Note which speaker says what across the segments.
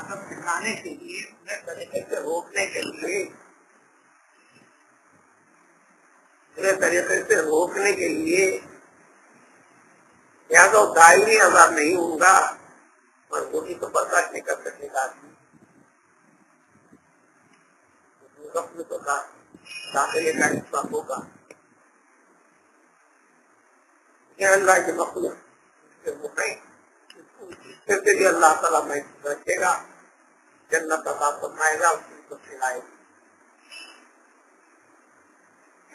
Speaker 1: ادب سکھانے کے لیے، انہیں طریقے سے روکنے کے لیے، یا تو دائمی عذاب نہیں ہوگا، مضبوطی تو برداشت نہیں کر سکے گا آدمی، تو داخلے کا حصہ ہوگا۔ اللہ کے مخلوق پھر بھی اللہ تعالیٰ محفوظ رکھے گا، جنت عطا فرمائے گا، اس کو کھلائے گا۔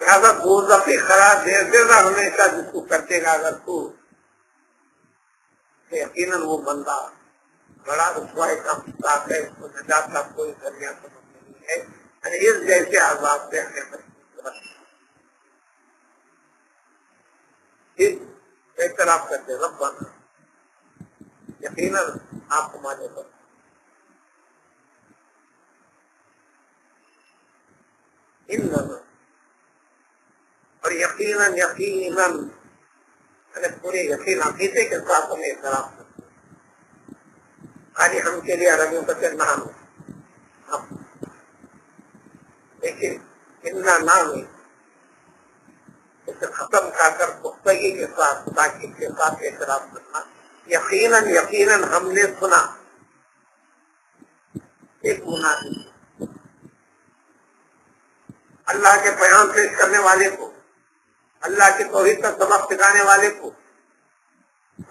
Speaker 1: لہٰذا دوزخی قرار دے گا ہمیشہ جس کو کرتے گا، اگر تو یقیناً وہ بندہ بڑا رسوائی کا مستاق ہے، اس کو نجات کا کوئی ذریعہ سبب نہیں ہے، یعنی اس جیسے عذاب سے ہمیں محفوظ رکھے۔ اعتراف کرتے ربنا یقیناً آپ ہمارے پر اور یقیناً پورے یقین عقیدے کے ساتھ ہمیں اعتراف کرتے خالی ہم کے لیے عربیوں کا کہنا ہم لیکن اتنا نام اسے ختم کر پختگی کے ساتھ تاکید کے ساتھ اعتراف کرنا، یقیناً ہم نے سنا ایک منافق اللہ کے پیغام پیش کرنے والے کو، اللہ کی توحید کا سبق سکھانے والے کو،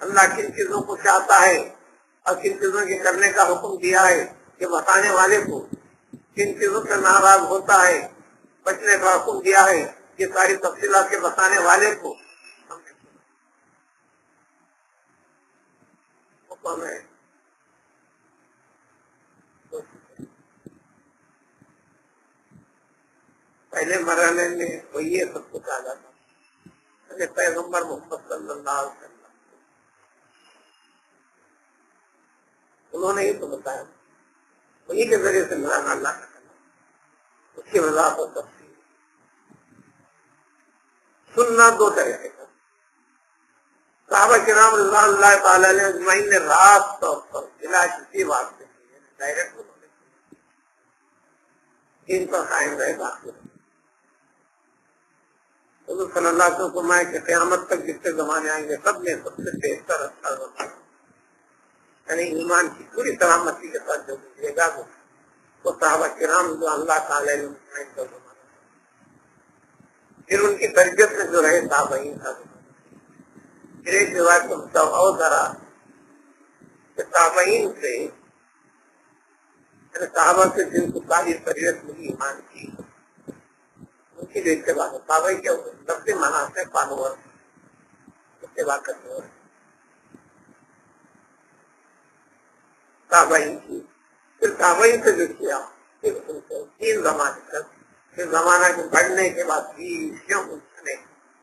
Speaker 1: اللہ کن چیزوں کو چاہتا ہے اور کن چیزوں کے کرنے کا حکم دیا ہے کہ بتانے والے کو، کن چیزوں سے ناراض ہوتا ہے بچنے کا حکم دیا ہے یہ ساری تفصیلات کے بتانے والے کو حکم ہے۔ پہلے مرحلے میں وہ یہ سب کچھ آ جاتا پیغمبر محمد صلی اللہ علیہ وسلم انہوں نے یہ تو بتایا، انہیں کے ذریعے سے مرانا اللہ کا کرنا، اس کی وضاحت اور تفصیل سننا دو طریقے کا۔ صحابہ کرام رضوان اللہ تعالی علیہ اجمعین نے رات طور پر بلا کسی بات سے ڈائریکٹ انہوں نے دین پر قائم رہے باقی حضور صلی اللہ علیہ وسلم فرمایا کہ قیامت تک جتنے زمانے آئیں گے سب میں سب سے بہتر اچھا زمانہ یعنی ایمان کی پوری سلامتی کے ساتھ جو ملے گا وہ صحابہ کرام جو اللہ تعالی علیہ کا زمانہ، پھر ان کی تربیت میں جو رہے تابعین کا زمانہ۔ پھر ایک روایت کو متوقع ذرا کہ تابعین سے صحابہ سے جن کو ساری تربیت ملی ایمان کی ان کی جو اتباع تابعی کیا ہوئے سب سے مانا سے فالوور اتباع کرتے ہوئے تابعین کی، پھر تابعین سے جو کیا پھر ان کو 3 زمانے تک، پھر زمانہ کے بڑھنے کے بعد 20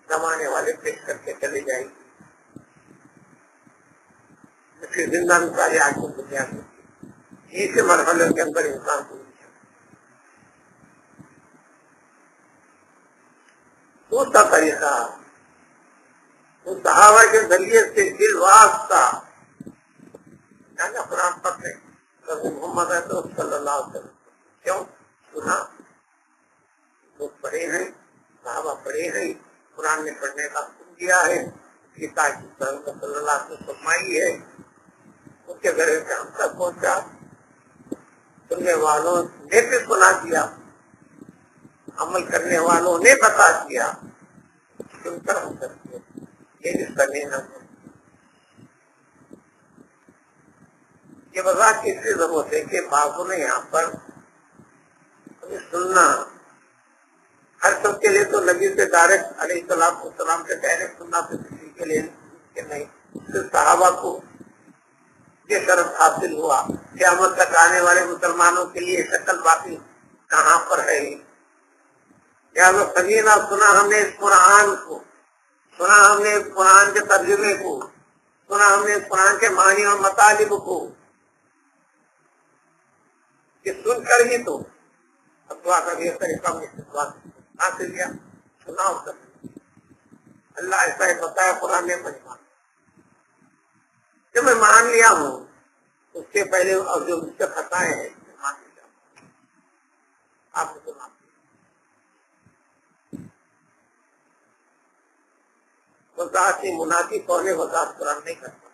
Speaker 1: زمانے والے پیش کر کے چلے جائیں گے، پھر زندہ مثالیں آج کو دنیا میں اسی مرحلے کے اندر انسان کو دوسرا طریقہ وہ صحابہ کے ذریعے سے دل واسطہ قرآن پڑھتے رسول محمد صلی اللہ علیہ وسلم کیوں سنا لوگ پڑھے ہیں، صحابہ پڑھے ہیں، قرآن نے پڑھنے کا حکم دیا ہے، کتاب صلی اللہ علیہ وسلم فرمائی ہے، اس کے ذریعے سے ہم تک پہنچا، سننے والوں نے بھی سنا دیا، عمل کرنے والوں نے بتا دیا، سن کر ہم کرتے یہ رشتہ لینا یہ وضاحت کی اس لیے ضرورت ہے کہ بازو نے یہاں پر سننا ہر سب کے لیے تو نبی سے ڈائریکٹ علیہ السلام سے ڈائریکٹ سننا تو کسی کے لیے نہیں، صرف صحابہ کو یہ شرط حاصل ہوا قیامت تک آنے والے مسلمانوں کے لیے شکل باقی کہاں پر ہے۔ سنینا سنا ہم نے اس قرآن کو، سنا ہم نے اس قرآن کے ترجمے کو، سنا ہم نے اس قرآن کے معنی اور مطالب کو، کہ سن کر ہی تو دعا کا یہ طریقہ حاصل کیا، سنا اور کر اللہ ایسا ہی بتایا قرآن نے مجمع کہ میں مان لیا ہوں اس کے پہلے اور جو مجھ سے خطائیں ہیں آپ کو سنا وضاحت منافی ہونے وضاحت قرآن نہیں کرتا،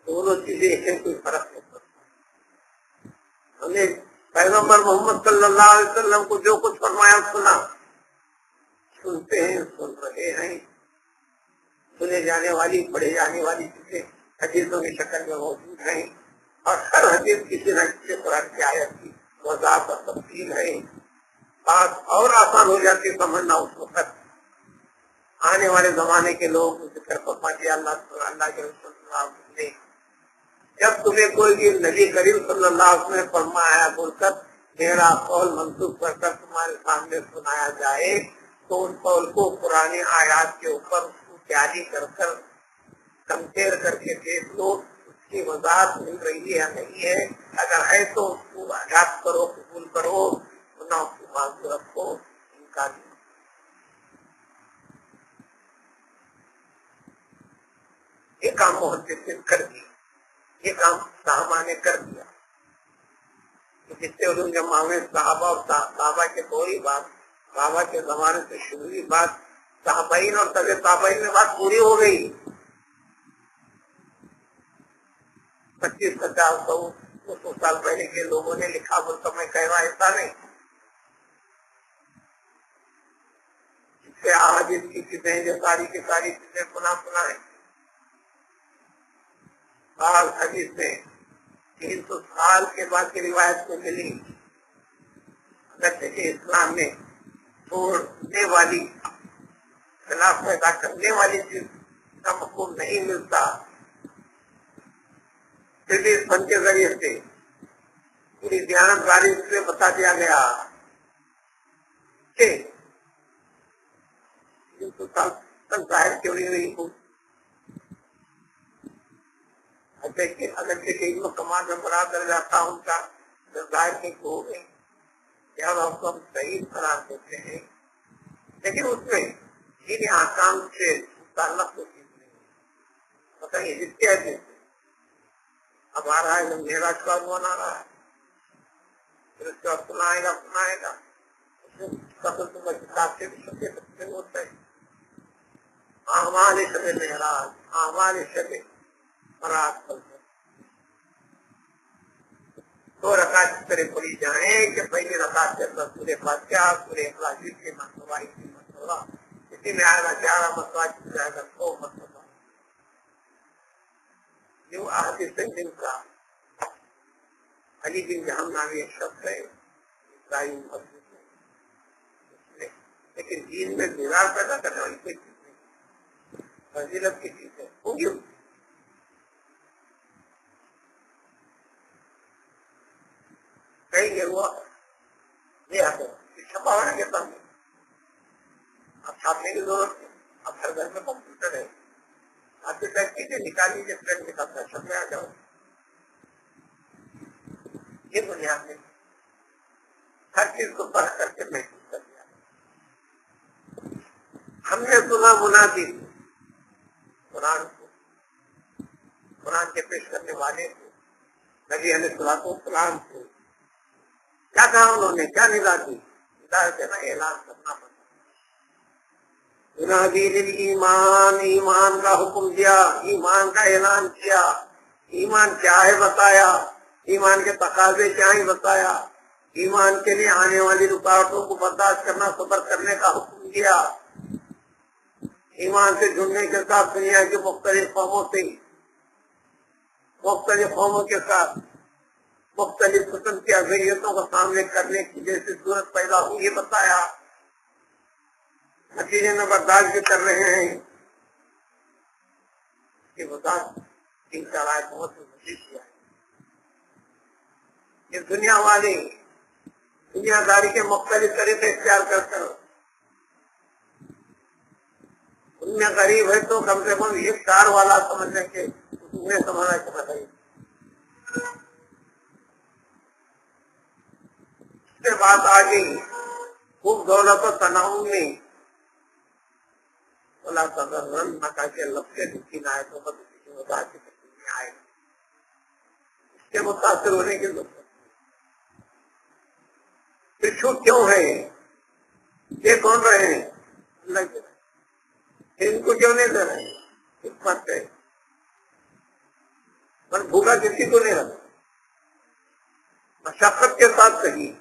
Speaker 1: دونوں چیزیں ایک ہیں، کوئی فرق نہیں پڑتا۔ ہم نے پیغمبر محمد صلی اللہ علیہ وسلم کو جو کچھ فرمایا سنا، سنتے ہیں، سن رہے ہیں، سنے جانے والی پڑھے جانے والی چیزیں حدیثوں کی شکل میں موجود ہیں، اور ہر حدیث کسی نہ کسی قرآن کی آیت کی وضاحت اور تفصیل ہے۔ بات اور آسان ہو جاتی ہے سمجھنا اس وقت آنے والے زمانے کے لوگ ذکر فرما دیا اللہ کے رسول صلی اللہ علیہ وسلم نے، جب تمہیں کوئی بھی نبی کریم صلی اللہ علیہ وسلم نے فرمایا بول کر میرا قول منسوخ کر کر تمہارے سامنے سنایا جائے تو ان قول کو پرانے آیات کے اوپر اس کو جاری کر کر کمپیئر کر کے دیکھ لو اس کی وضاحت مل رہی ہے یا نہیں ہے، اگر ہے تو اس کو اڈاپٹ کرو، قبول کرو، نہ اس کی معذرت کو انکار کرو۔ یہ کام محدث نے کر دیا، یہ کام صحابہ نے کر دیا، جس سے علوم جمع میں صحابہ اور صحابہ کے دوری بات، صحابہ کے زمانے سے شروع ہوئی بات، صحابین اور طبع تابعین میں بات پوری ہو گئی۔ 25 50 100 سال پہلے کے لوگوں نے لکھا بولتا میں کہہ رہا ایسا نہیں، اس سے احادیث کی چیزیں جو ساری کی ساری چیزیں سنا ہے۔ بعض حدیث میں 300 سال کے بعد کی روایت کو ملی، اگرچہ کہ اسلام میں چھوڑنے والی خلاف پیدا کرنے والی چیز کا مفہوم نہیں ملتا، پھر بھی اس فن کے ذریعے سے پوری دیانتداری سے بتا دیا گیا کہ 300 سال تک ظاہر کیوں نہیں ہوئی ہوں، اگرچہ کہ علم کمال میں برابر جاتا ان کا ظاہر کی ہو گئی، لہٰذا اس کو ہم صحیح قرار دیتے ہیں، لیکن اس میں ان احکام سے تعلق کو چیز نہیں پتہ یہ جس کے حدیث اب آ رہا ہے جب معراج کا عنوان آ رہا ہے، پھر اس کے بعد سنائے گا قبل تم کتاب سے بھی سکے سکتے ہوتے ہیں اعمال شب معراج، اعمال شب برات، 2 رکعت اس طرح پڑھی جائیں کہ پہلی رکعت کے اندر سورہ فاتحہ، سورہ اخلاص کی مرتبہ، اسی میں آئے گا 11 مرتبہ، جائے گا 100 مرتبہ، جو احادیث جن کا علی بن جہم نامی ایک شخص ہے اسرائیل مسجد میں، لیکن دین میں بیدار پیدا کرنے والی کوئی چیز نہیں، فضیلت کی چیز ہے ہوگی۔ کہیں یہ ہوا یہ چھپا ہونا کے سامنے، اب چھاپنے کی ضرورت ہے، اب ہر گھر میں کمپیوٹر ہے، آپ کی ٹائپ کیجیے، نکال لیجیے، پرنٹ نکالتا ہے، چھپ میں آ جاؤ، یہ بنیاد ہے، ہر چیز کو پرکھ کر کے محسوس کر دیا۔ ہم نے سنا منادی قرآن کو، قرآن کے پیش کرنے والے کو، نبی علیہ الصلوۃ والسلام کو، کیا کہا انہوں نے، کیا ندا دی؟ ندا دینا اعلان کرنا پڑتا، ایمان، ایمان کا حکم دیا، ایمان کا اعلان کیا، ایمان کیا ہے بتایا، ایمان کے تقاضے کیا ہیں بتایا، ایمان کے لیے آنے والی رکاوٹوں کو برداشت کرنا، صبر کرنے کا حکم دیا، ایمان سے جڑنے کے ساتھ دنیا کے مختلف قوموں کے ساتھ مختلف قسم کی اذیتوں کو سامنے کرنے کی جیسی صورت پیدا ہوئی یہ بتایا، نتیجے میں برداشت بھی کر رہے ہیں، یہ بتا 3-4 آیت بہت مزید کیا ہے۔ یہ دنیا والے دنیا داری کے مختلف طریقے اختیار کر کر ان میں غریب ہے تو کم سے کم ایک کار والا سمجھنے کے انہیں سمجھنا چاہتا ہے، اس کے بعد آگے خوب دولت و تناؤ میں اللہ تعالیٰ لفظ دکھی نہ آئے تو بس کسی وجہ سے آئے کہ متاثر ہونے کی ضرورت. پچھو کیوں ہے یہ کون رہے ہیں؟ اللہ کے رہے. ان کو کیوں نہیں دے رہے ہیں؟ حکمت ہے. پر بھوکا کسی کو نہیں رہتا. مشقت کے ساتھ صحیح،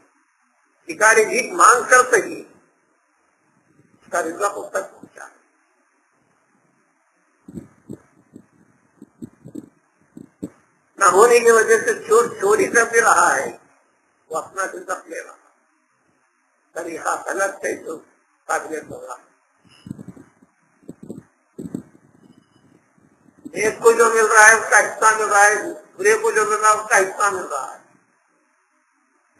Speaker 1: بھکاری بھیک مانگ کر صحیح، اس کا رزق اس تک پہنچا. نہ ہونے کی وجہ سے چور چوری کر بھی رہا ہے، وہ اپنا رزق لے رہا. طریقہ غلط ہے تو قابلیت ہوگا. ایک کو جو مل رہا ہے اس کا حصہ مل رہا ہے، برے کو جو مل رہا ہے اس کا حصہ مل رہا ہے.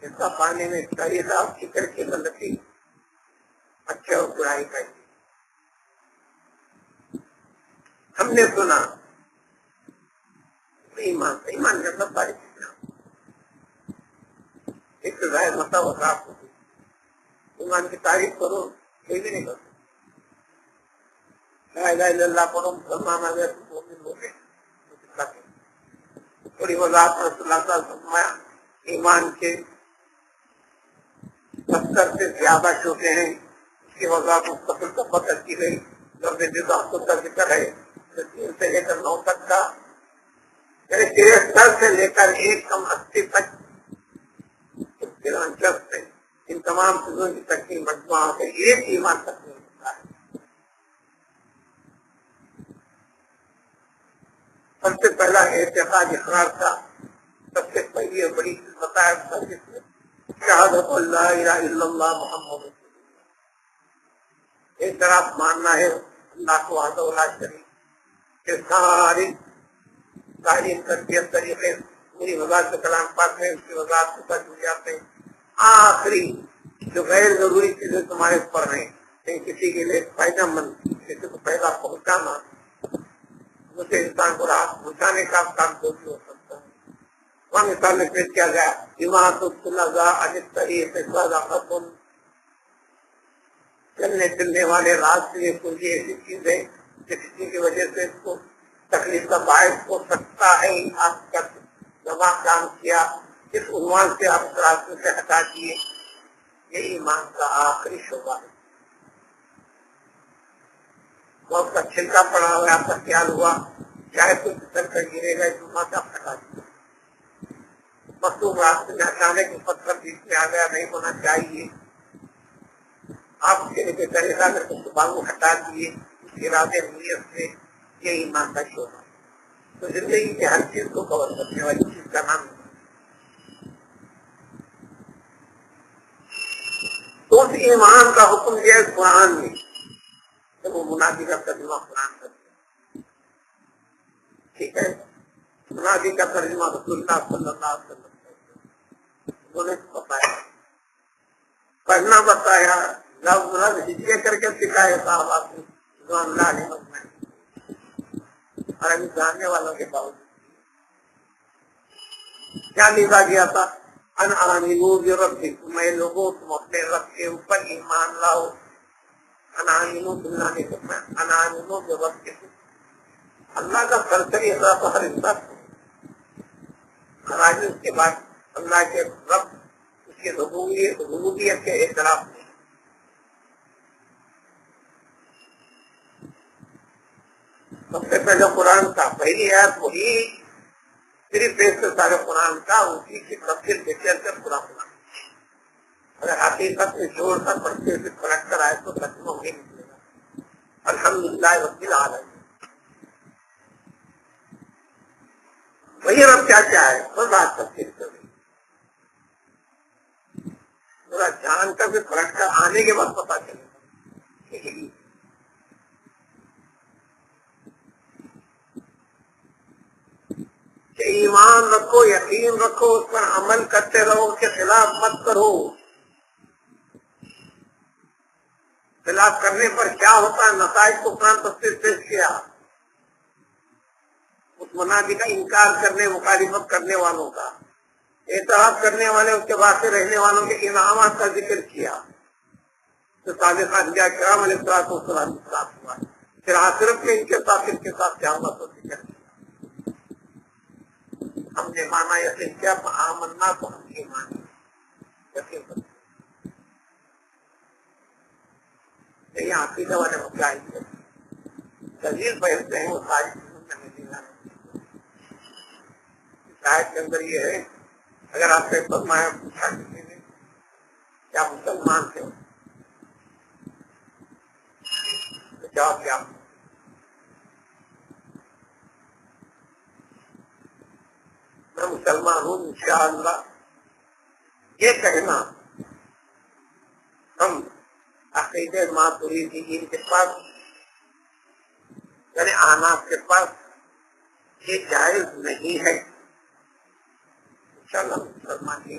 Speaker 1: حصہ پانے میں طریقہ فکر کی غلطی، اچھے اور برائی کا. ہم نے سنا ایمان ایمان کا سب باری ایک تو ظاہر مسئلہ وضاحت ہوتی. ایمان کی تعریف کرو کوئی بھی نہیں کرتا. لا الہ الا اللہ پڑھو مسلمان آ گئے تو مومن ہو گئے. تھوڑی وضاحت رسول اللہ صلی اللہ علیہ وسلم فرمایا ایمان کے 70 سے زیادہ شعبے ہیں. اس کی وضاحت مستقل تفصیل کی گئی. جو خود کا ذکر ہے 3 سے لے کر 9 تک کا، 63 سے لے کر 1 کم 80 تک دلچسپ ہے. ان تمام چیزوں کی تکمیل مجموعہ سے ایک ایمان تکمیل ہوتا ہے. سب سے پہلا اعتقاد اقرار کا سب سے پہلی اور بڑی چیز بتایا شہادت اللہ الہ الا اللہ محمد رسول اللہ. اعتراف ماننا ہے اللہ کو وحدہ لا شریک کے ساری تعلیم تربیت طریقے پوری وضاحت کلام پاک میں اس کی وضاحت کے ساتھ جڑ جاتے ہیں. آخری جو غیر ضروری چیزیں تمہارے پر ہیں، کسی کے لیے فائدہ مند، کسی کو فائدہ پہنچانا، دوسرے انسان کو راحت پہنچانے کا کام جو بھی ہو سکتا ہے. وہاں مثال میں پیش کیا گیا چلنے چلنے والے راستے میں کوئی ایسی چیز ہے کہ کسی کی وجہ سے اس کو تکلیف کا باعث ہو سکتا ہے. آپ کا دماغ کام کیا، اس عنوان سے آپ راستے سے ہٹا دیے. یہ ایمان کا آخری شعبہ ہے. بہت کا چھلکا پڑا ہوا آپ کا خیال ہوا چاہے کوئی پتھر کر گرے گا اس وہاں سے آپ ہٹا دیے. مخصوص راستے میں اچانک پتھر بیچ میں آ گیا، نہیں ہونا چاہیے، آپ اس کے لیے طریقہ کر کے صبح کو ہٹا دیے اس ارادے نیت سے. یہ ایمان کا شعبہ ہے. تو زندگی کی ہر چیز کو کور کرنے والی چیز کا نام ہے. تو اس ایمان کا حکم دیا ہے قرآن میں. وہ منادی کا ترجمہ قرآن کرتے ہیں، ٹھیک ہے. منادی کا ترجمہ رسول اللہ صلی اللہ علیہ وسلم انہوں نے بتایا، پڑھنا بتایا، لفظ لفظ ہجے کر کے سکھائے صاحب آپ نے جو اللہ نے بتایا. اور ابھی جاننے والوں کے باوجود کیا لکھا گیا تھا؟ انآمنوا بربکم، اے لوگوں تم اپنے رب کے اوپر ایمان لاؤ. انآمنوا باللہ نے فرمایا انآمنوا بربکم. اللہ کا سرسری ادا تو ہر انسان خراج اس کے بعد اللہ کے رب اس کی ربوبیت کے اعتراف میں. سب سے پہلے قرآن کا پہلی آیت وہی صرف ایک سے سارے قرآن کا اسی کی تفصیل دیکھ کر پورا قرآن. اگر حقیقت میں جوڑ کر پڑھتے ہوئے پلٹ کر آئے تو ترجمہ وہی نکلے گا. الحمدللہ رب العالمین. وہی رب کیا ہے وہ بات تفصیل کر رہی پورا جان کر بھی پلٹ کر آنے کے بعد پتا چلے گا. کہ ایمان رکھو، یقین رکھو، اس پر عمل کرتے رہو، اس کے خلاف مت کرو. خلاف کرنے پر کیا ہوتا ہے نتائج کو قرآن تفصیل پیش کیا. اس منادی کا انکار کرنے، مخالفت کرنے والوں کا، اعتراض کرنے والے، اس کے بعد سے رہنے والوں کے انعامات کا ذکر کیا. تو صادق انبیاء کرام علیہ السلام کے ساتھ ہوا. پھر آخرت میں ان کے ساتھ کیا ہوا تو ذکر کیا. ہم نے مانا یقین کیا آمنا تو ہم یہ مانے یقین کرتے یہ عقیدہ والے مسائل دلیل بیٹھتے ہیں وہ ساری چیزوں میں نہیں جانا شاید کے اندر یہ ہے اگر آپ سے فرمایا پوچھا کسی نے کیا مسلمان تھے تو جواب کیا میں مسلمان ہوں انشاءاللہ یہ کہنا ہم عقیدے ماتریدی کے پاس یعنی آناف کے پاس یہ جائز نہیں ہے انشاءاللہ مسلمان ہی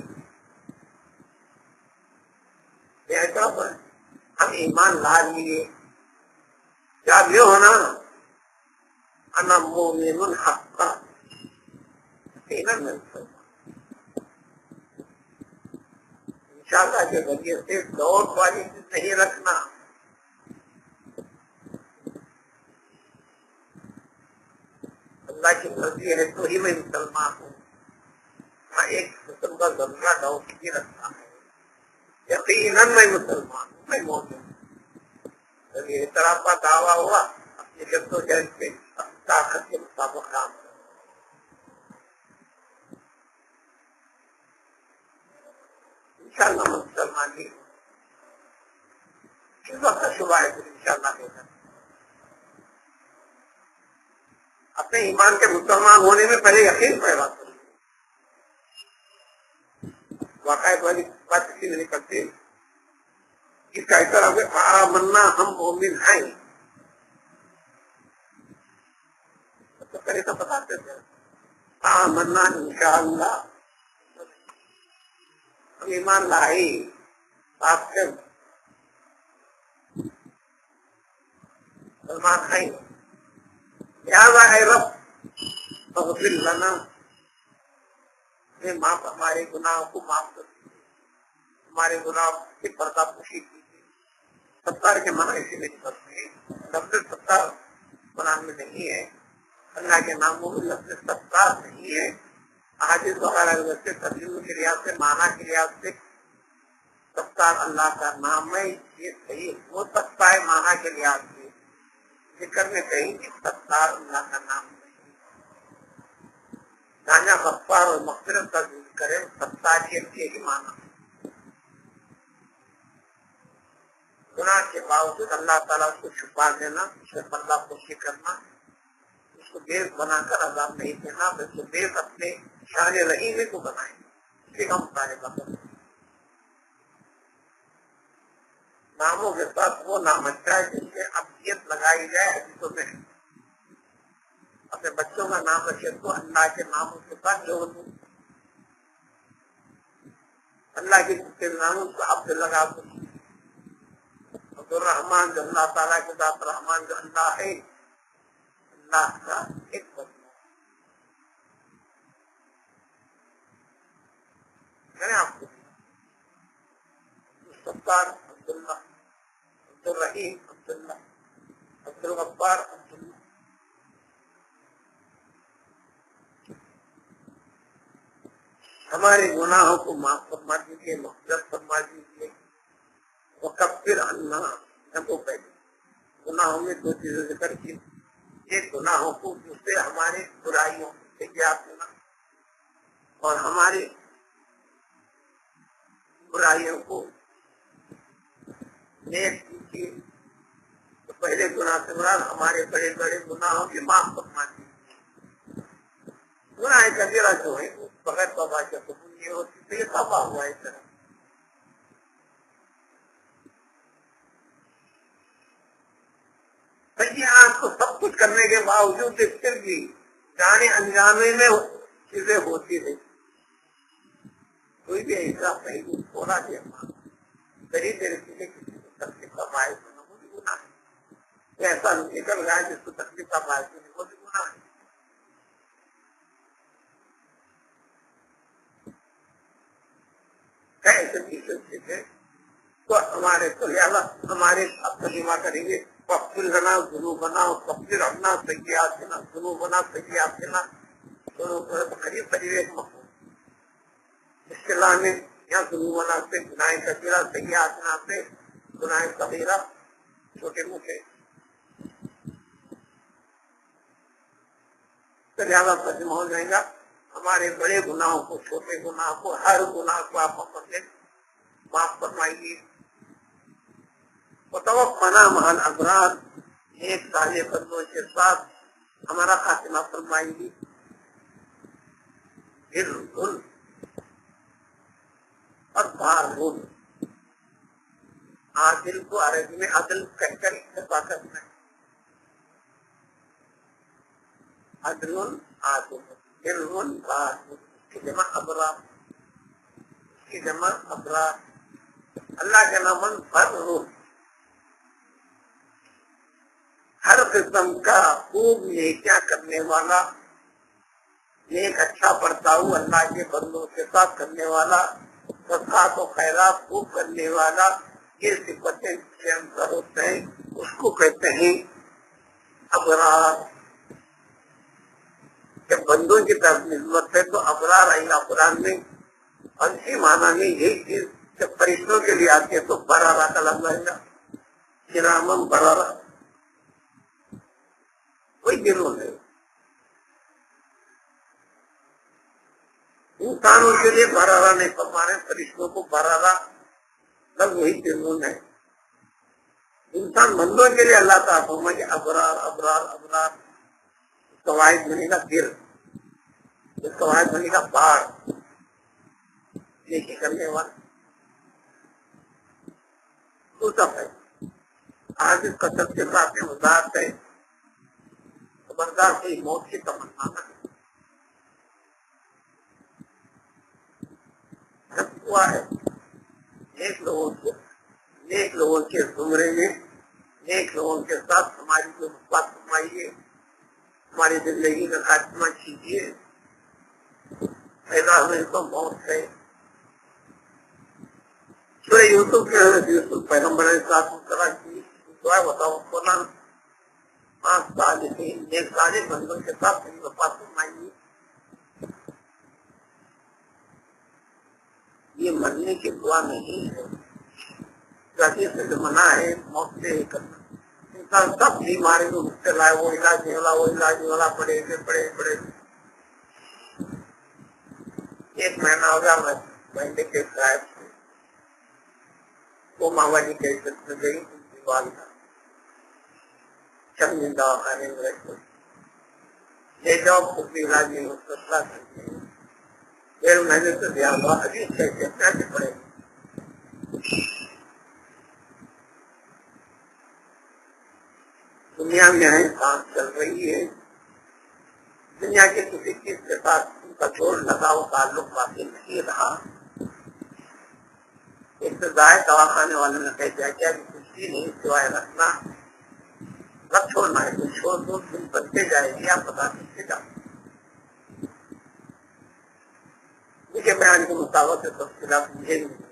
Speaker 1: ہم ایمان لا لیے کیا بھی ہونا انا مومن حقا انشاءاللہ کے ذریعے سے دوڑ والی چیز نہیں رکھنا اللہ کی مرضی ہے تو ہی میں مسلمان ہوں میں ایک قسم کا ذرہ ڈاؤٹ نہیں رکھتا ہے یقیناً میں مسلمان ہوں میں مومن ہوں جب یہ طرح کا دعویٰ ہوا اپنی جدوجہد پہ طاقت کے مطابق کام کرو انشاءاللہ مسلمان ہی کس وقت شبہ ہے پھر انشاءاللہ ہوگا اپنے ایمان کے مسلمان ہونے میں پہلے یقین پیدا کرو واقعات والی بات کسی نہیں کرتی اس کا اعتراف ہے آمنا ہم مومن ہیں تو کرے تو بتاتے تھے آمنا انشاءاللہ ہم ایمان لائی آپ سے مسلمان ہیں لہذا اے رب اغفر لنا معاف ہمارے گناہوں کو معاف کر دیجیے ہمارے گناہوں کی پردہ پوشی کیجیے ستار کے معنی اسی میں کرتے ہیں لفظ ستار قرآن میں نہیں ہے اللہ کے ناموں میں لفظ ستار نہیں ہے احادیث وغیرہ ویسے ترجمے کے لحاظ سے معنی کے لحاظ سے ستار اللہ کا نام ہے یہ صحیح ہو سکتا ہے معنی کے لحاظ سے ذکر میں کہیں کہ ستار اللہ کا نام نہیں جہاں غفار اور مغفرت کا ذکر کرے ستاریت کے ہی معنی گناہ کے باوجود اللہ تعالیٰ کو چھپا دینا اس سے پردہ پوشی کرنا اس کو بیس بنا کر عذاب نہیں دینا بلکہ بیس اپنے شان رحیمی کو بنائیں اسی کا مطالبہ کرنا ناموں کے ساتھ وہ نام اچھا ہے جس سے ابدیت لگائی جائے حدیثوں میں اپنے بچوں کا نام رکھے تو اللہ کے ناموں کے ساتھ جوڑ دوں اللہ کے ناموں کو عبد لگا دوں عبدالرحمان جو اللہ تعالیٰ کے ذات رحمان جو اللہ ہے اللہ کا ایک بچہ میں نے آپ کو ستار عبداللہ عبدالرحیم عبداللہ عبدالغفار عبداللہ ہمارے گناہوں کو معاف فرما دیجیے مغفرت فرما دیجیے وکفر عنا وہ پہلے گناہوں میں دو چیزیں ذکر کی ایک گناہوں کو دوسرے ہمارے برائیوں سے یاد دینا اور ہمارے برائیوں کو نیک کیجیے تو پہلے گناہ سے مراد ہمارے بڑے بڑے گناہوں کی معاف فرما دیجیے گناہ کبیرہ جو ہے وہ بغیر توبہ کے قبول یہ ہوتی تو یہ توبہ ہوا اس طرح سیئات کو سب کچھ کرنے کے باوجود پھر بھی جانے انجانے میں چیزیں ہوتی رہی کوئی بھی ایسا پہلو تھوڑا بھی غریب چیزیں کسی کو تکلیف کا باعث ہونا وہ بھی گناہ ہے ایسا نکل گیا جس کو تکلیف کا باعث ہونے وہ بھی گناہ ہے ایسے چیزیں تو ہمارے تو ہمارے اب ترجمہ کریں گے وقفل رنا ذنوبنا وقفل رنا سیئاتنا ذنوبنا سیئاتنا قریب قریب ایک مفہوم اصطلاح میں یہاں ظلم والا سے گناہ کبیرہ سیئات سے گناہ کبیرہ چھوٹے موٹے تو لہٰذا ترجمہ ہو جائے گا ہمارے بڑے گناہوں کو چھوٹے گناہ کو ہر گناہ کو آپ اپنے معاف فرمائیے وتوفنا مع الابرار ایک سالے بندوں کے ساتھ ہمارا خاتمہ فرمائیں گی بالکل اور بارون عادل کو عربی میں عدل کہہ کر اکتفا کرنا ہے عدل عادل بالکل بارون کی جمع ابرار کی جمع ابرار اللہ کے نام برون ہر قسم کا خوب نیکیاں کرنے والا نیک اچھا برتاؤ اللہ کے بندوں کے ساتھ کرنے والا صدقات و خیرات خوب کرنے والا یہ صفتیں کے اندر ہوتے ہیں اس کو کہتے ہیں ابرار جب بندوں کی طرف نسبت ہے تو ابرار آئی قرآن میں اور اسی معنی میں یہی چیز جب فرشتوں کے لیے آتی ہے تو برارا کا لفظ آئے گا کرامم برارا کوئی دنوں ہے انسانوں کے لیے برارا نہیں فرما رہے فرشتوں کو برارا لفظ وہی دنوں ہے انسان بندوں کے لیے اللہ تعالیٰ فرمائے کہ ابرار ابرار ابرار قواعد بنے گا گر اس قواعد بنے گا باڑ یہ کرنے والا تو سب ہے آج اس قدر کے ساتھ وضاحت ہے خبردار سے موت کی تمنا ہے ہوا ہے نیک لوگوں کے زمرے میں نیک لوگوں کے ساتھ ہماری جو بات فرمائیے ہماری زندگی کا خاتمہ کیجیے پیدا ہونے کو موت ہے سورہ یوسف کے حضرت یوسف پیغمبر کے ساتھ مطلع کی دعا بتاؤ قرآن 5 صالحین نیک صالح بندوں کے ساتھ بات فرمائیے یہ مرنے کی دعا نہیں ہے سے جو منع ہے موت سے ہی کرنا انسان سب بیماری میں مبتلا ہے وہ علاج نہیں والا پڑے ایک مہینہ ہو گیا میں مہینے کے صاحب سے وہ ماما جی کے عزت میں گئی والدہ چند دواخانے میں لے جاؤ خود بھی علاج نہیں ہو سکتا 1.5 مہینے سے زیادہ ابھی کیسے پڑے دنیا میں ہے سانس چل رہی ہے دنیا کے کسی چیز کے ساتھ ان کا جوڑ لگاؤ تعلق باقی نہیں رہا ابتدائے دواخانے والوں نے کہہ دیا کیا کچھ بھی نہیں سوائے رکھنا رکھ چھوڑنا ہے کچھ چھوڑ دو دن بنتے جائے گی آپ پتا نہیں جاؤ مجھے بیان کے مطابق تفصیلات مجھے نہیں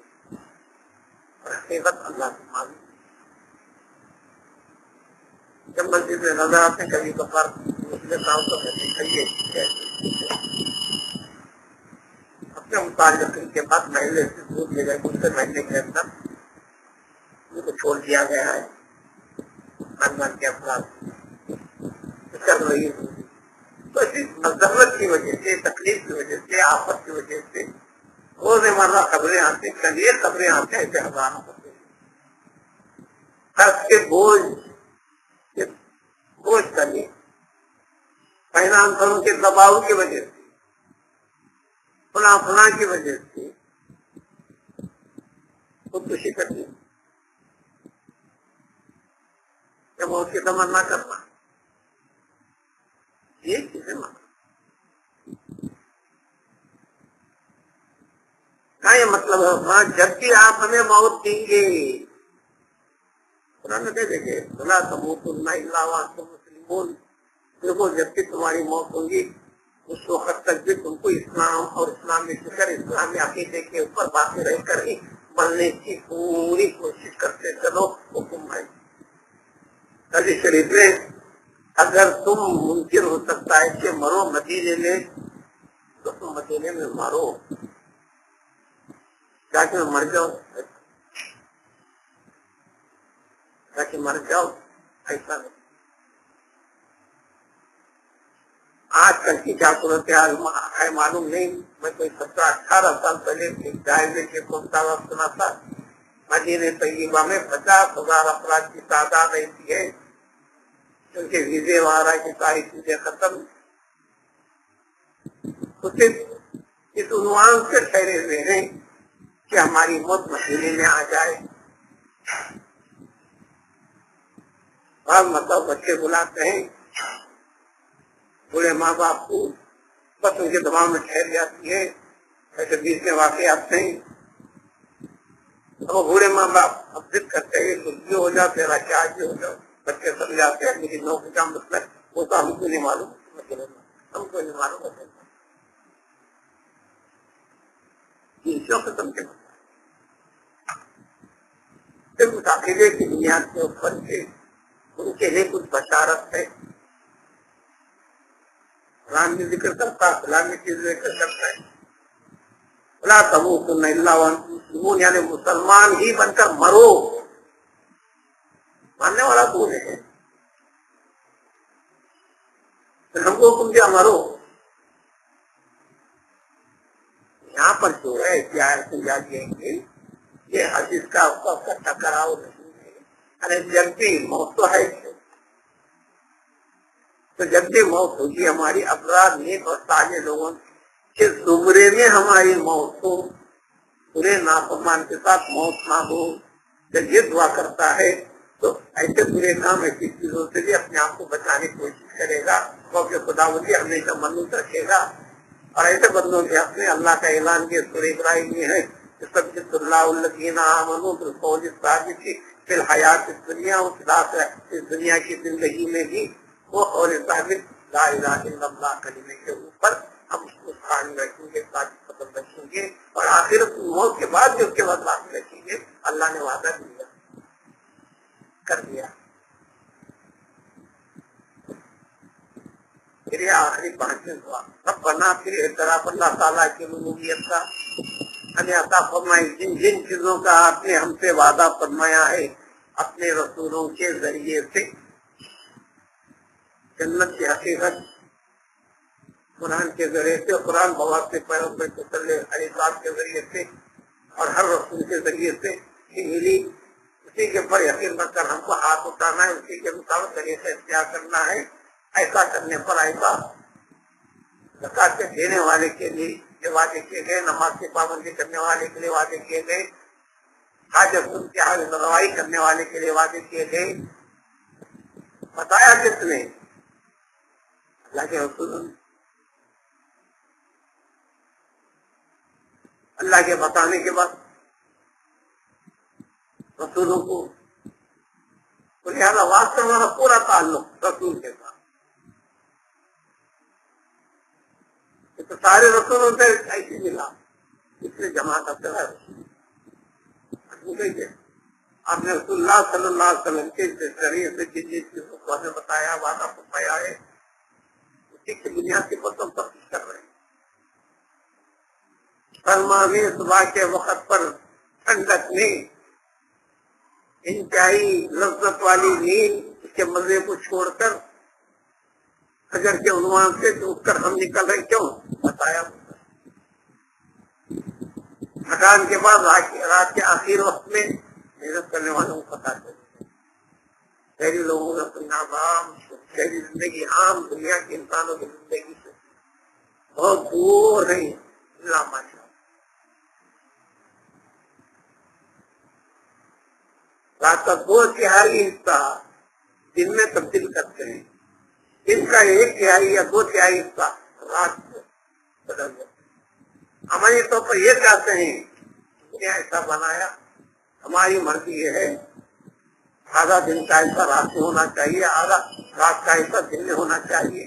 Speaker 1: اور حقیقت اللہ سے معلوم جب مسجد میں نظر آتے کبھی کبھار اپنے متعلق کے بعد محلے سے دور لے گئے دوسرے مہینے کے اندر ان کو چھوڑ دیا گیا ہے خاندان کے افراد کر رہی ہے تو اسی ضرورت کی وجہ سے تکلیف کی وجہ سے آفت کی وجہ سے روزمرہ خبریں آتی کلیئر خبریں آتے ایسے ہزاروں ہوتے خرچ کے بوجھ کرنے فائنانسروں کے دباؤ کی وجہ سے فلاں کی وجہ سے خودکشی کرنی جب موت کی تمنا کرنا یہ چیزیں کیا یہ مطلب ہے جب بھی آپ ہمیں موت دیں گے قرآن کہہ دیں گے بلا تموتن الا وانتم مسلمون دیکھو جب بھی تمہاری موت ہوگی اس وقت تک بھی تم کو اسلام اور اسلامی فکر اسلامی عقیدے کے اوپر باقی رہ کر ہی بننے کی پوری کوشش کرتے چلو حکم ہے حدیث شریف میں اگر تم ممکن ہو سکتا ہے کہ مرو مدینے میں تو تم مدینے میں مارو، تاکہ میں مر جاؤ، تاکہ مر جاؤ، ایسا نہیں۔ آج کل کی کیا صورتحال ہے معلوم نہیں، میں کوئی 17-18 سال پہلے ایک جائزے کے مطابق سنا تھا، مدینہ طیبہ میں 50,000 افراد کی تعداد ایسی ہے کیونکہ ویزے وغیرہ کی ساری چیزیں ختم، تو صرف اس عنوان سے ٹھہرے ہوئے ہیں کہ ہماری موت مدینے میں آ جائے۔ بعض مطلب بچے بلاتے ہیں، بوڑھے ماں باپ کو بس ان کے دماغ میں ٹھہر جاتی ہے، ایسے بیچ میں واقعات ہیں۔ اب وہ بوڑھے ماں باپ اب ضد کرتے ہیں کچھ بھی ہو جاؤ، تیرا کیا بھی ہو جاؤ، بچے سمجھاتے ہیں لیکن نوکری کا مسئلہ وہ تو ہم کو نہیں معلوم، ہم کو نہیں معلوم ہوتا ختم کے صرف اس عقیدے کی بنیاد کے اوپر سے ان کے لیے کچھ بشارت ہے، قرآن بھی ذکر کرتا ہے، فلاں بھی چیز ذکر کرتا ہے، لا تموتن الا وانتم مسلمون، یعنی مسلمان ہی بن کر مرو، ماننے والا تو ہے، پھر ہم کو حکم دیا مرو۔ یہاں پر جو ہے کیا سمجھا دیں گے یہ حدیث کا ٹکراؤ نہیں ہے، ارے جب بھی موت تو ہے، تو جب بھی موت ہوگی ہماری افراد نیک اور صالح لوگوں کے زمرے میں ہماری موت ہو، پورے نافرمان کے ساتھ موت نہ ہو۔ جب یہ دعا کرتا ہے تو ایسے برے کام ایسی چیزوں سے بھی اپنے آپ کو بچانے کی کوشش کرے گا، کیونکہ خداوندی ہمیشہ منوط رکھے گا۔ اور ایسے بندوں کے حق میں اللہ کا اعلان کے سورہ ابراہیم میں ہے کہ سبحان اللہ الذین آمنوا بالقول الثابت فی الحیات الدنیا، اس دنیا کی زندگی میں بھی وہ قول ثابت لا الہ الا اللہ کلمے کے اوپر ہم اس کو قائم رکھیں گے، قدم رکھیں گے، اور آخرت موت کے بعد بھی اس کے بعد باقی رکھیں گے۔ اللہ نے وعدہ دیا کر دیا۔ پھر یہ آخری 5ویں دعا، ربنا، پھر اعتراف اللہ تعالیٰ کی ربوبیت کا، ہمیں عطا فرمائے جن جن چیزوں کا آپ نے ہم سے وعدہ فرمایا ہے اپنے رسولوں کے ذریعے سے، جنت کی حقیقت قرآن کے ذریعے سے، قرآن بواسطے پیغمبر صلی اللہ علیہ وسلم کے ذریعے سے اور ہر رسول کے ذریعے سے ملی، اسی کے پر یقین رکھ کر ہم کو ہاتھ اٹھانا ہے، اسی کے مطابق طریقہ اختیار کرنا ہے۔ ایسا کرنے پر ایسا زکات دینے والے کے لیے یہ وعدے کیے گئے، نماز کی پابندی کرنے والے کے لیے وعدے کیے گئے، حاجت کی حاجت روائی کرنے والے کے لیے وعدے کیے گئے۔ بتایا کس نے؟ اللہ کے رسول نے۔ اللہ کے بتانے کے بعد رسولوں کو تو لہٰذا واسطہ ہمارا پورا تعلق رسول کے ساتھ، تو سارے رسولوں سے ایسی ملا، اس لیے جماعت اب چلا آپ نے رسول اللہ صلی اللہ علیہ وسلم کے ذریعے سے جن جن چیزوں کو ہمیں بتایا، وعدہ فرمایا ہے، اسی کی بنیاد کے پر ہم تفتیش کر رہے ہیں۔ سرما میں صبح کے وقت پر ٹھنڈک میں انتہائی لذت والی نیند، اس کے مزے کو چھوڑ کر فجر کے عنوان سے اٹھ کر ہم نکل رہے، کیوں بتایا؟ تھکان کے بعد رات کے آخر وقت میں محنت کرنے والوں کو پتا چلے، شہری لوگوں کا پنجاب عام، شہری زندگی عام دنیا کے انسانوں کی زندگی سے بہت دور نہیں، اللہ ماشاء رات کا 2/3 حصہ دن میں تبدیل کرتے ہیں، دن کا 1/3 یا 2/3 حصہ رات میں بدل جاتا ہے۔ ہمارے طور پر یہ چاہتے ہیں کہ ایسا بنایا، ہماری مرضی یہ ہے آدھا دن کا حصہ رات میں ہونا چاہیے، آدھا رات کا حصہ دن میں ہونا چاہیے۔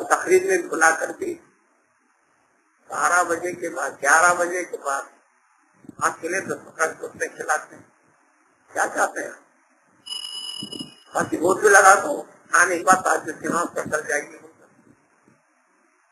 Speaker 1: تقریب میں بلا کر کے 12 بجے کے بعد 11 بجے کے بعد آپ کے لیے 10 کھلاتے ہیں، کیا چاہتے ہیں؟ باقی بہت بھی لگا دو، آنے کے بعد آج سیما کر جائے گی،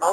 Speaker 1: 9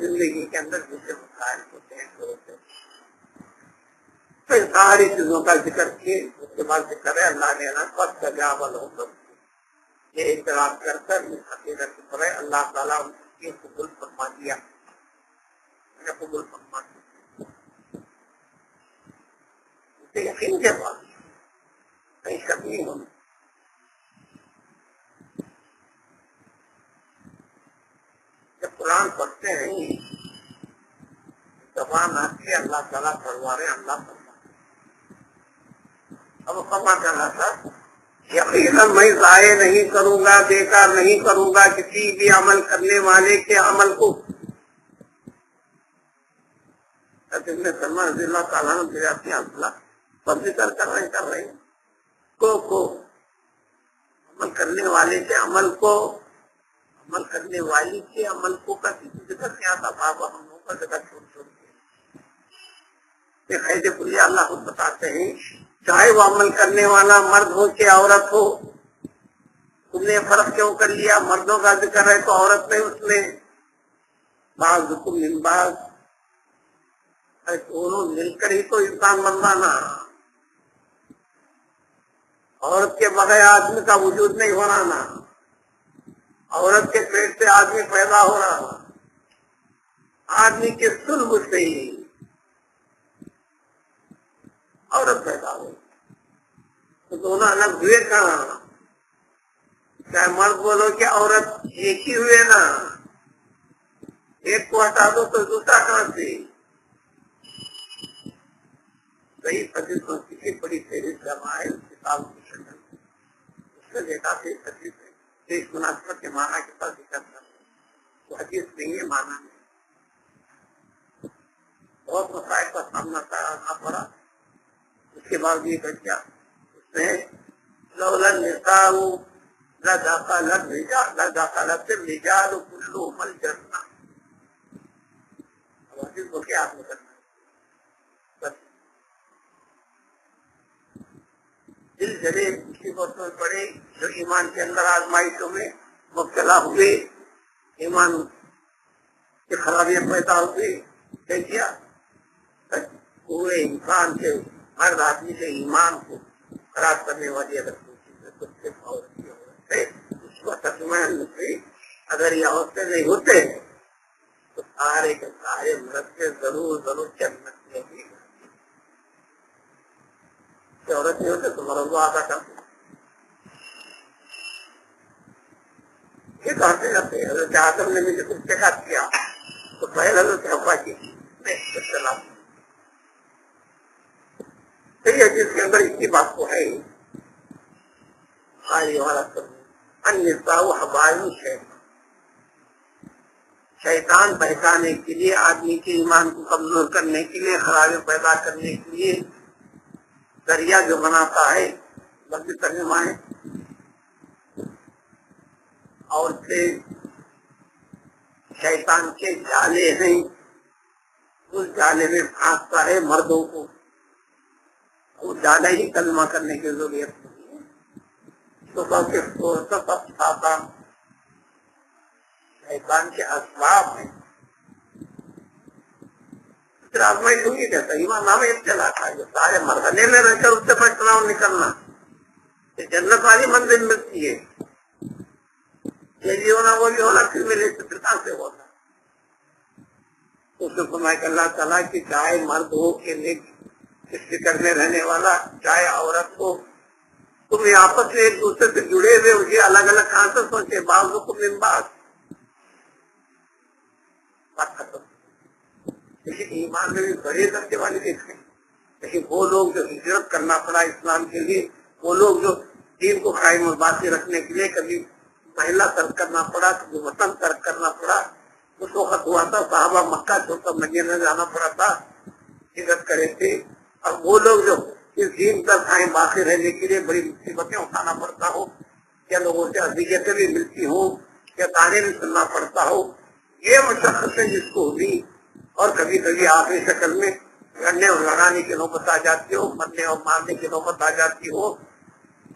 Speaker 1: زندگی کے اندر دوسرے مسائل ہوتے ہیں تو ان ساری چیزوں کا ذکر کیے. اس کے بعد ذکر ہے اللہ نے یہ اعتراف کر کر اس حقیقت پر اللہ تعالیٰ کی قبول فرما دیا. قبول فرما دیا یقین کے بعد کہیں شک نہیں ہونا. جب قرآن پڑھتے ہیں زبان آتی ہے اللہ تعالیٰ پڑھوا رہے اللہ پڑھوا. اب فرما کرنا تھا یقیناً میں ضائع نہیں کروں گا، بیکار نہیں کروں گا کسی بھی عمل کرنے والے کے عمل کو. رضی اللہ تعالیٰ نے ذکر کر رہے ہیں کو عمل کرنے والے کے عمل کو، عمل کرنے والی کے عمل کو کا کسی ذکر نہیں آتا. بابا ہم لوگوں کا ذکر چھوڑ کے خیر کلیہ اللہ خود بتاتے ہیں چاہے وہ عمل کرنے والا مرد ہو کہ عورت ہو. تم نے فرق کیوں کر لیا؟ مردوں کا ذکر ہے تو عورت نہیں اس میں. بعض حکم من بعض، دونوں مل کر ہی تو انسان بنوانا. عورت کے بغیر آدمی کا وجود نہیں ہو رہا نا. عورت کے پیٹ سے آدمی پیدا ہو رہا، آدمی کے سلب سے ہی عورت پیدا ہوئی. تو دونوں الگ ہوئے کہاں؟ چاہے مرد بولو کہ عورت ایک ہی ہوئے نا. ایک کو ہٹا دو تو دوسرا کہاں سے؟ صحیح حدیث کی بڑی فہرست جمع ہے کتاب کی شکل اس سے دیکھا کہ حدیث ہے اس مناسبت کے معنی کے پاس ذکر کرنا تو حدیث نہیں ہے معنی نہیں. بہت مسائل کا سامنا کرنا پڑا. اس کے بعد یہ بچہ اس میں لولا النساء لدخلت الرجال كلهم الجنة. حدیث کو کیا آپ نے کرنا دل جلے مصیبتوں میں پڑے جو ایمان کے اندر آزمائشوں میں مبتلا ہوئے، ایمان کی خرابیاں پیدا ہوئی. کیا پورے انسان سے ہر آدمی سے ایمان کو خراب کرنے والی اگر اس کو تسمین اگر یہ عورتیں نہیں ہوتے تو سارے کے سارے مرد سے ضرور جنت میں بھی. عورت نہیں ہوتے تو مرد آتا کرتے. یہ کہتے جاتے حضرت آدم نے مجھے کچھ دیکھا کیا تو پہلے حضرت حوا کی جس کے اندر اسی بات کو ہے شیطان بہکانے کے لیے، آدمی کے ایمان کو کمزور کرنے کے لیے، خرابی پیدا کرنے کے لیے ذریعہ جو بناتا ہے لفظی ترجمہ ہے اور پھر شیطان کے جالے ہیں اس جالے میں پھانستا ہے مردوں کو. وہ جالا ہی کلمہ کرنے کی ضرورت نہیں ہے. صبح کے شیطان کے اسباب ہیں. پھر آزمائی ہوگی کہتا ایمان نام ایک چلا تھا جو سارے مرحلے میں رہ کر اس سے بچنا اور نکلنا. جنت والی منزل ملتی ہے، یہ بھی ہونا وہ بھی ہونا پھر ملے تو کہاں سے ہونا. اس نے فرمایا کہ اللہ تعالیٰ کی چاہے مرد ہو کہ اس فکر میں رہنے والا چاہے عورت ہو، تم آپس میں ایک دوسرے سے جڑے ہوئے اسے الگ الگ کہاں سے سوچے. بعض من بعض بات ختم. لیکن ایمان میں بھی بڑے درجے والے دیکھیں. لیکن وہ لوگ جو ہجرت کرنا پڑا اسلام کے لیے، وہ لوگ جو دین کو قائم و باقی رکھنے کے لیے کبھی محلہ ترک کرنا پڑا، کبھی وطن ترک کرنا پڑا. اس وقت ہوا تھا صحابہ مکہ چھوڑ کر مدینہ جانا پڑا تھا، ہجرت کرے تھے. اور وہ لوگ جو اس دین پر قائم باقی رہنے کے لیے بڑی مصیبتیں اٹھانا پڑتا ہو، یا لوگوں سے اذیتیں بھی ملتی ہوں، یا تانے بھی سننا پڑتا ہو، یہ مشقتیں جس کو ہوئی اور کبھی کبھی آخری شکل میں لڑنے اور لڑانے کی نوبت آ جاتی ہو، مرنے اور مارنے کی نوبت آ جاتی ہو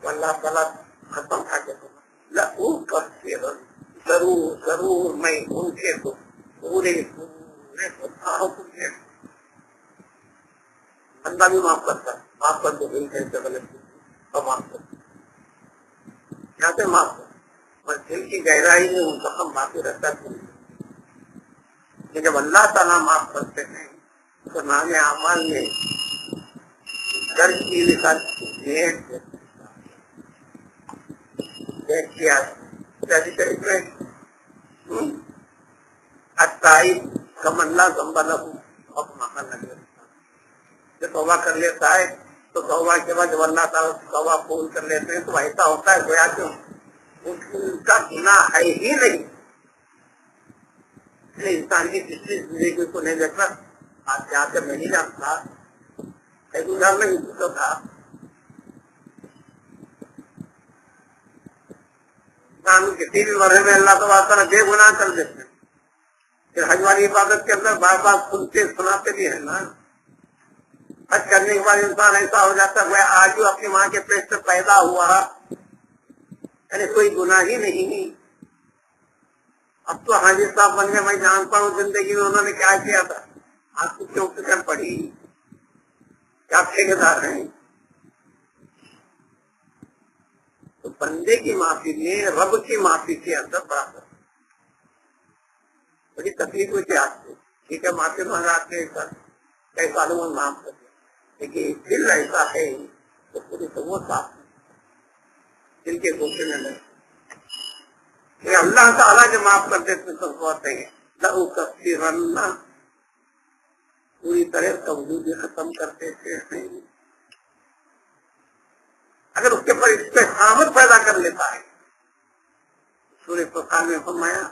Speaker 1: تو اللہ تعالیٰ ختم تھا کہ ضرور میں ان کے تو پورے بندہ بھی معاف کرتا ہے، معاف کر دو دل سے غلط اور معاف کر دو، یہاں سے معاف کر، اور دل کی گہرائی میں ان کا معافی رہتا ہے. کہ جب اللہ تعالیٰ معاف کرتے ہیں تو نام اعمال میں درج کی کیا کم اللہ زمبا لگو اور جو توبہ کر لیتا ہے تو توبہ کے بعد جب اللہ تعالیٰ توبہ قبول کر لیتے ہیں تو ایسا ہوتا ہے گویا کہ ان کا گناہ ہے ہی نہیں. انسان کی پچھلی زندگی کو نہیں دیکھنا، آج جا کے میں نہیں جانتا گزار نہیں تو تھا. کسی بھی مرحلے میں اللہ تعالیٰ بے گناہ کر دیتے ہیں. پھر حج والی عبادت کے اندر بار بار سنتے سناتے بھی ہے نا. حج کرنے کے بعد انسان ایسا ہو جاتا ہے آج جو اپنی ماں کے پیٹ سے پیدا ہوا یعنی کوئی گناہ ہی نہیں. اب تو حاجی صاحب بن گئے، میں جانتا ہوں زندگی میں انہوں نے کیا کیا تھا، آج کو کیوں فکر پڑی، کیا ٹھیکیدار ہیں. تو بندے کی معافی میں رب کی معافی کے اندر بڑا بڑی تکلیف ہوئی آج سے. ٹھیک ہے معافی مانگاتے کئی سالوں میں معاف کر دیا، لیکن دل ایسا ہے تو پوری تو وہ صاف دل کے گوشے میں نہیں. اللہ تعالیٰ جو معاف کر دیتے تو ہوتے ہیں لہو کفرن پوری طرح توجہ ختم کر دیتے ہیں. اگر اس کے پر استقامت پیدا کر لیتا ہے. سورہ فرقان میں فرمایا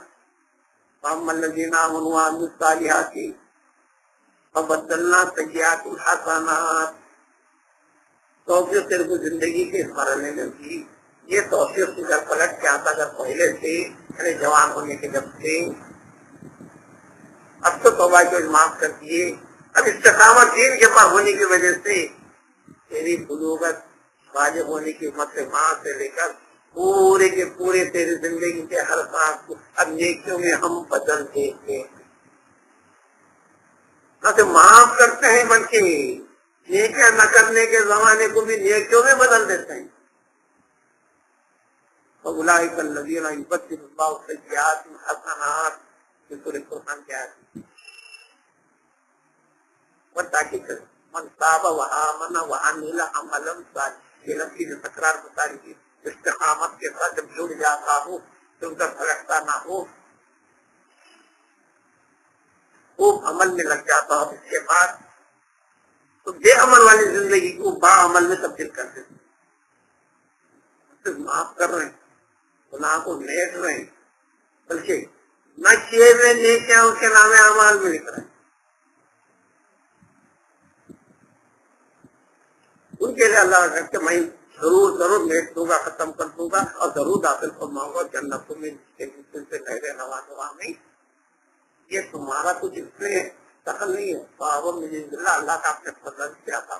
Speaker 1: فَأَمَّا الَّذِينَ آمَنُوا وَعَمِلُوا الصَّالِحَاتِ فَبَدَّلْنَا سَيِّئَاتِهِمْ حَسَنَاتٍ. توفیق تیرے کو زندگی کے اس مرحلے میں دی، یہ توفیق سے اگر پلٹ کے آتا اگر پہلے سے یعنی جوان ہونے کے جب سے، اب تو توبہ کو معاف کر دیے. اب استقامت دین کے پاس ہونے کی وجہ سے تیری بلوغت واجب ہونے کی عمر سے ماں سے لے کر پورے کے پورے تیری زندگی کے ہر سانس کو اب نیکیوں میں ہم بدل دیتے ہیں. نہ تو معاف کرتے ہیں بلکہ نیکیاں نہ کرنے کے زمانے کو بھی نیکیوں میں بدل دیتے ہیں. اولئک الذین یبدل اللہ سیئاتہم حسنات یہ سورہ فرقان کی آیت ہے. اور تاکہ من تاب وآمن وعمل عملا صالحا یہ نفسی جو تکرار بتا رہی ہے استقامت کے ساتھ جب جڑ جاتا ہو تو ادھر پھرکتا نہ ہو، خوب عمل میں لگ جاتا ہو، اس کے بعد تو بے عمل والی زندگی کو با عمل میں تبدیل کر دیتے. معاف کر رہے ہیں، گناہ کو نیک رہے ہیں، بلکہ نہ کیے ہوئے نیکیاں اس کے نام اعمال میں لکھ رہے ہیں. ان کے لیے اللہ رکھ کے میں ضرور نیک دوں گا، ختم کر دوں گا اور ضرور داخل فرماؤں گا جنتوں میں سے لہریں رواں رواں میں. یہ تمہارا کچھ اس میں دخل نہیں ہے. پاور مجھے اللہ کا اپنے فضل کیا تھا.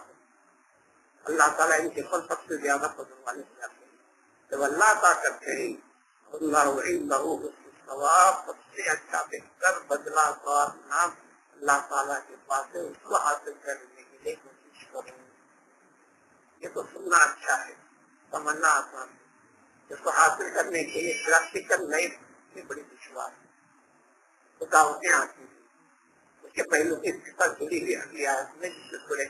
Speaker 1: اللہ تعالیٰ ان کے پر سب سے زیادہ فضل والے ہو جاتے ہیں. جب اللہ عطا کرتے ہیں اللہ ثواب سب سے اچھا بہتر بدلا ثواب نام اللہ تعالیٰ کے پاس ہے، اس کو حاصل کرنے کے لیے کوشش کروں. یہ تو سننا اچھا ہے، سمجھنا آسان ہے، اس کو حاصل کرنے کے لیے پریکٹیکل نہیں بڑی دشوار ہے. رکاوٹیں آتی ہیں، اس کے پہلو کی صفت جڑی ہوئی ہے جس سے تھوڑے